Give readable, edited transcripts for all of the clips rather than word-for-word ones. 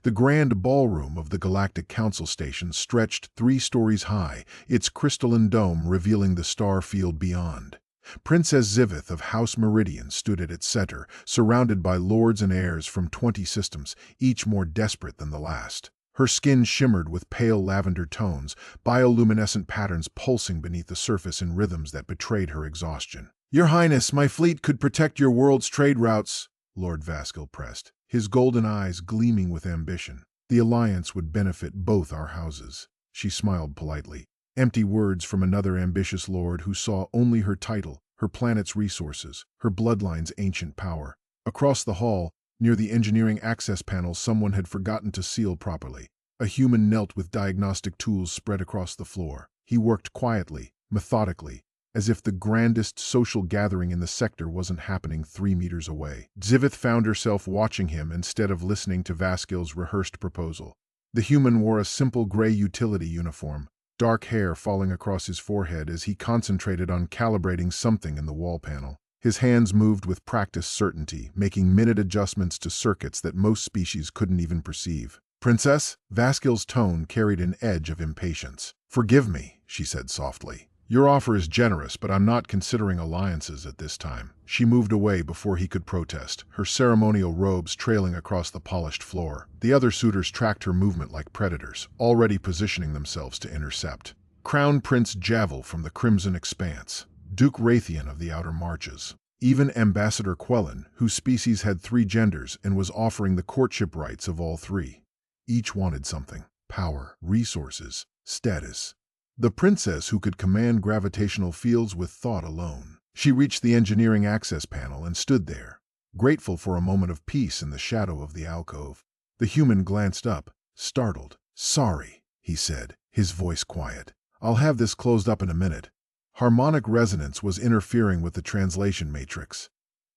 The grand ballroom of the Galactic Council station stretched 3 stories high, its crystalline dome revealing the star field beyond. Princess Zyveth of House Meridian stood at its center, surrounded by lords and heirs from 20 systems, each more desperate than the last. Her skin shimmered with pale lavender tones, bioluminescent patterns pulsing beneath the surface in rhythms that betrayed her exhaustion. "Your Highness, my fleet could protect your world's trade routes," Lord Vaskil pressed, his golden eyes gleaming with ambition. "The alliance would benefit both our houses." She smiled politely. Empty words from another ambitious lord who saw only her title, her planet's resources, her bloodline's ancient power. Across the hall, near the engineering access panel someone had forgotten to seal properly. A human knelt with diagnostic tools spread across the floor. He worked quietly, methodically, as if the grandest social gathering in the sector wasn't happening 3 meters away. Zyveth found herself watching him instead of listening to Vaskil's rehearsed proposal. The human wore a simple gray utility uniform, dark hair falling across his forehead as he concentrated on calibrating something in the wall panel. His hands moved with practiced certainty, making minute adjustments to circuits that most species couldn't even perceive. "Princess?" Vaskil's tone carried an edge of impatience. "Forgive me," she said softly. "Your offer is generous, but I'm not considering alliances at this time." She moved away before he could protest, her ceremonial robes trailing across the polished floor. The other suitors tracked her movement like predators, already positioning themselves to intercept. Crown Prince Javel from the Crimson Expanse, Duke Raytheon of the Outer Marches, even Ambassador Quellen, whose species had 3 genders and was offering the courtship rights of all 3. Each wanted something: power, resources, status. The princess who could command gravitational fields with thought alone. She reached the engineering access panel and stood there, grateful for a moment of peace in the shadow of the alcove. The human glanced up, startled. "Sorry," he said, his voice quiet. "I'll have this closed up in a minute." Harmonic resonance was interfering with the translation matrix.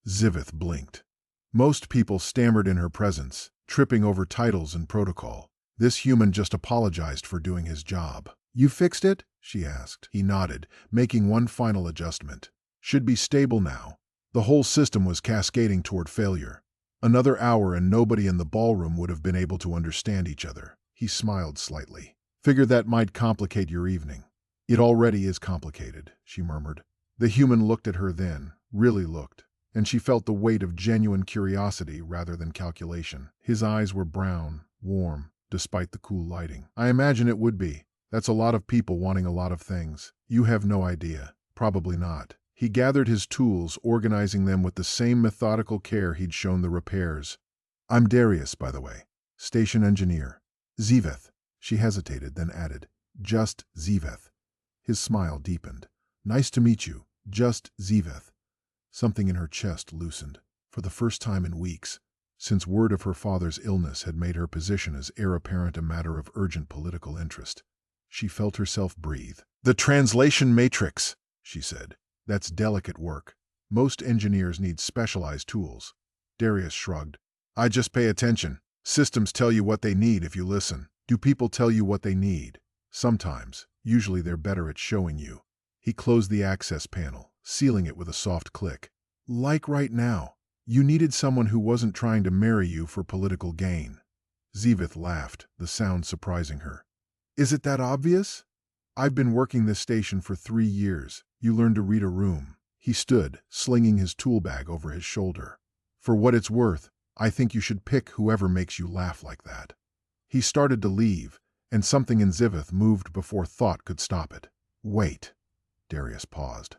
Zyveth blinked. Most people stammered in her presence, tripping over titles and protocol. This human just apologized for doing his job. "You fixed it?" she asked. He nodded, making one final adjustment. "Should be stable now." The whole system was cascading toward failure. Another hour and nobody in the ballroom would have been able to understand each other. He smiled slightly. "Figure that might complicate your evening." "It already is complicated," she murmured. The human looked at her then, really looked, and she felt the weight of genuine curiosity rather than calculation. His eyes were brown, warm, despite the cool lighting. "I imagine it would be. That's a lot of people wanting a lot of things. You have no idea." "Probably not." He gathered his tools, organizing them with the same methodical care he'd shown the repairs. "I'm Darius, by the way. Station engineer." "Zyveth." She hesitated, then added, "Just Zyveth." His smile deepened. "Nice to meet you. Just Zyveth." Something in her chest loosened. For the first time in weeks, since word of her father's illness had made her position as heir apparent a matter of urgent political interest, she felt herself breathe. "The translation matrix," she said. "That's delicate work. Most engineers need specialized tools." Darius shrugged. "I just pay attention. Systems tell you what they need if you listen." "Do people tell you what they need?" "Sometimes. Usually they're better at showing you." He closed the access panel, sealing it with a soft click. "Like right now. You needed someone who wasn't trying to marry you for political gain." Zyveth laughed, the sound surprising her. "Is it that obvious? I've been working this station for 3 years. You learned to read a room." He stood, slinging his tool bag over his shoulder. "For what it's worth, I think you should pick whoever makes you laugh like that." He started to leave, and something in Zyveth moved before thought could stop it. "Wait." Darius paused.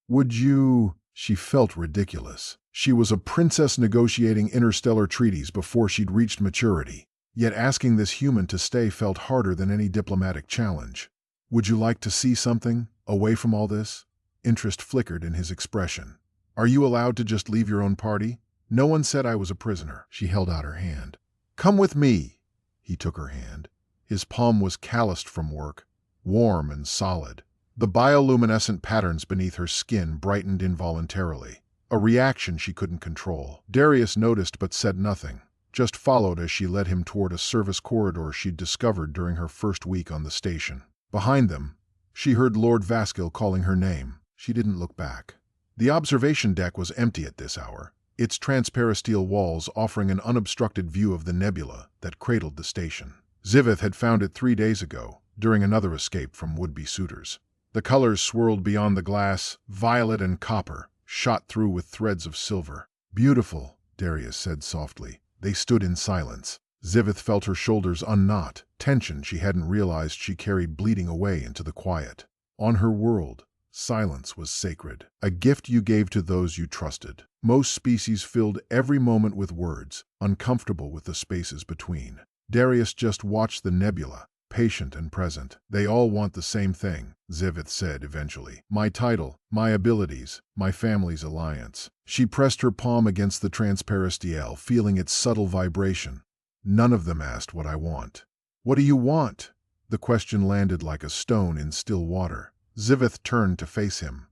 "Would you—" She felt ridiculous. She was a princess negotiating interstellar treaties before she'd reached maturity. Yet asking this human to stay felt harder than any diplomatic challenge. "Would you like to see something, away from all this?" Interest flickered in his expression. "Are you allowed to just leave your own party?" "No one said I was a prisoner." She held out her hand. "Come with me." He took her hand. His palm was calloused from work, warm and solid. The bioluminescent patterns beneath her skin brightened involuntarily, a reaction she couldn't control. Darius noticed but said nothing, just followed as she led him toward a service corridor she'd discovered during her first week on the station. Behind them, she heard Lord Vaskil calling her name. She didn't look back. The observation deck was empty at this hour. its transparisteel walls offering an unobstructed view of the nebula that cradled the station. Zyveth had found it 3 days ago, during another escape from would-be suitors. The colors swirled beyond the glass, violet and copper, shot through with threads of silver. "Beautiful," Darius said softly. They stood in silence. Zyveth felt her shoulders unknot, tension she hadn't realized she carried bleeding away into the quiet. On her world, silence was sacred, a gift you gave to those you trusted. Most species filled every moment with words, uncomfortable with the spaces between. Darius just watched the nebula, patient and present. "They all want the same thing," Zyveth said eventually. "My title, my abilities, my family's alliance." She pressed her palm against the transparisteel, feeling its subtle vibration. "None of them asked what I want." "What do you want?" The question landed like a stone in still water. Zyveth turned to face him.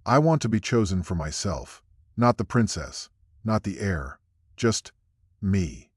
"I want to be chosen for myself. Not the princess, not the heir. Just me."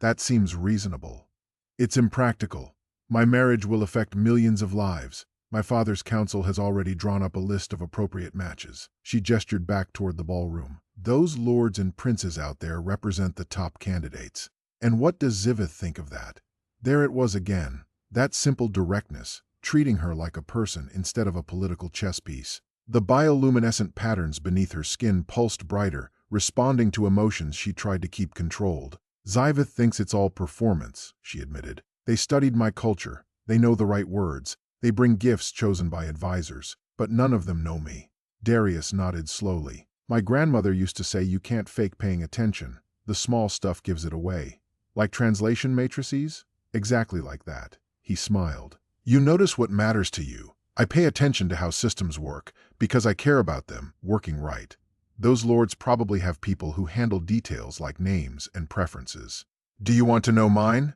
"That seems reasonable." "It's impractical. My marriage will affect millions of lives. My father's council has already drawn up a list of appropriate matches." She gestured back toward the ballroom. "Those lords and princes out there represent the top candidates. And what does Zyveth think of that?" There it was again, that simple directness, treating her like a person instead of a political chess piece. The bioluminescent patterns beneath her skin pulsed brighter, responding to emotions she tried to keep controlled. "Zyveth thinks it's all performance," she admitted. "They studied my culture. They know the right words. They bring gifts chosen by advisors. But none of them know me." Darius nodded slowly. "My grandmother used to say you can't fake paying attention. The small stuff gives it away." "Like translation matrices?" "Exactly like that." He smiled. "You notice what matters to you. I pay attention to how systems work, because I care about them working right. Those lords probably have people who handle details like names and preferences." "Do you want to know mine?"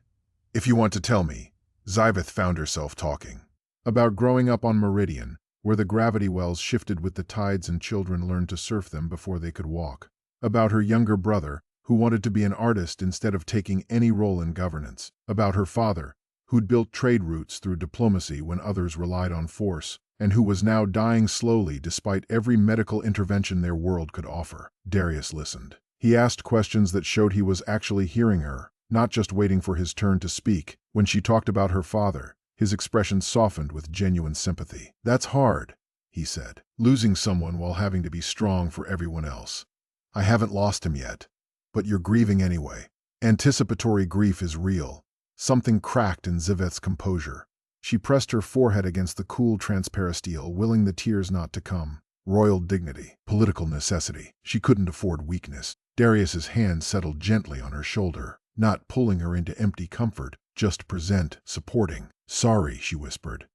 "If you want to tell me." Zyveth found herself talking. About growing up on Meridian, where the gravity wells shifted with the tides and children learned to surf them before they could walk. About her younger brother, who wanted to be an artist instead of taking any role in governance. About her father, who'd built trade routes through diplomacy when others relied on force, and who was now dying slowly despite every medical intervention their world could offer. Darius listened. He asked questions that showed he was actually hearing her, not just waiting for his turn to speak. When she talked about her father, his expression softened with genuine sympathy. "That's hard," he said, "losing someone while having to be strong for everyone else. I haven't lost him yet. But you're grieving anyway." Anticipatory grief is real. Something cracked in Zyveth's composure. She pressed her forehead against the cool transparisteel, willing the tears not to come. Royal dignity, political necessity. She couldn't afford weakness. Darius's hand settled gently on her shoulder, not pulling her into empty comfort, just present, supporting. "Sorry," she whispered.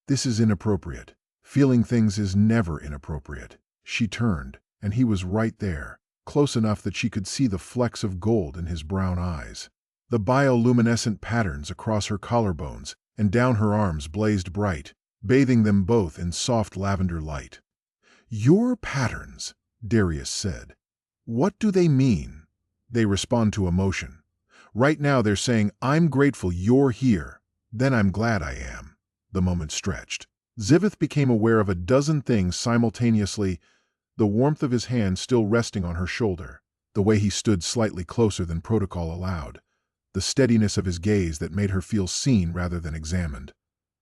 "This is inappropriate." Feeling things is never inappropriate. She turned, and he was right there, close enough that she could see the flecks of gold in his brown eyes. The bioluminescent patterns across her collarbones and down her arms blazed bright, bathing them both in soft lavender light. "Your patterns," Darius said. "What do they mean?" "They respond to emotion. Right now they're saying, 'I'm grateful you're here. Then I'm glad I am.'" The moment stretched. Zyveth became aware of a dozen things simultaneously, the warmth of his hand still resting on her shoulder, the way he stood slightly closer than protocol allowed, the steadiness of his gaze that made her feel seen rather than examined.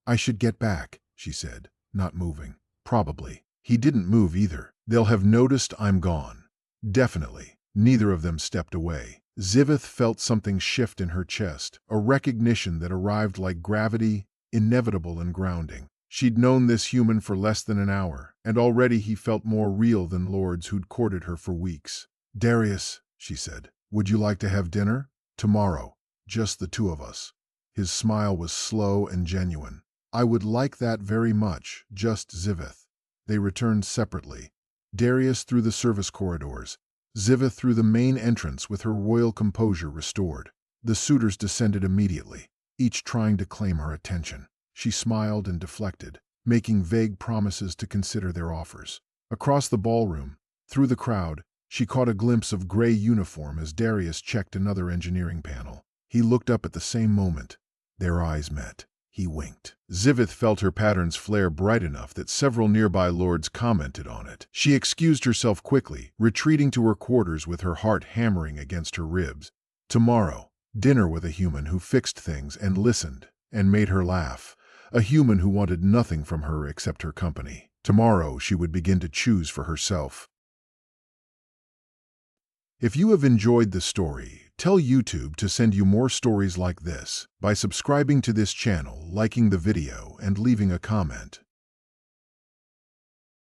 "I should get back," she said, not moving. "Probably." He didn't move either. "They'll have noticed I'm gone." "Definitely." Neither of them stepped away. Zyveth felt something shift in her chest, a recognition that arrived like gravity, inevitable and grounding. She'd known this human for less than an hour, and already he felt more real than lords who'd courted her for weeks. "Darius," she said, "would you like to have dinner? Tomorrow. Just the two of us." His smile was slow and genuine. "I would like that very much, just Zyveth." They returned separately. Darius through the service corridors, Zyveth through the main entrance with her royal composure restored. The suitors descended immediately, each trying to claim her attention. She smiled and deflected, making vague promises to consider their offers. Across the ballroom, through the crowd, she caught a glimpse of gray uniform as Darius checked another engineering panel. He looked up at the same moment. Their eyes met. He winked. Zyveth felt her patterns flare bright enough that several nearby lords commented on it. She excused herself quickly, retreating to her quarters with her heart hammering against her ribs. Tomorrow, dinner with a human who fixed things and listened and made her laugh. A human who wanted nothing from her except her company. Tomorrow she would begin to choose for herself. If you have enjoyed the story, tell YouTube to send you more stories like this by subscribing to this channel, liking the video, and leaving a comment.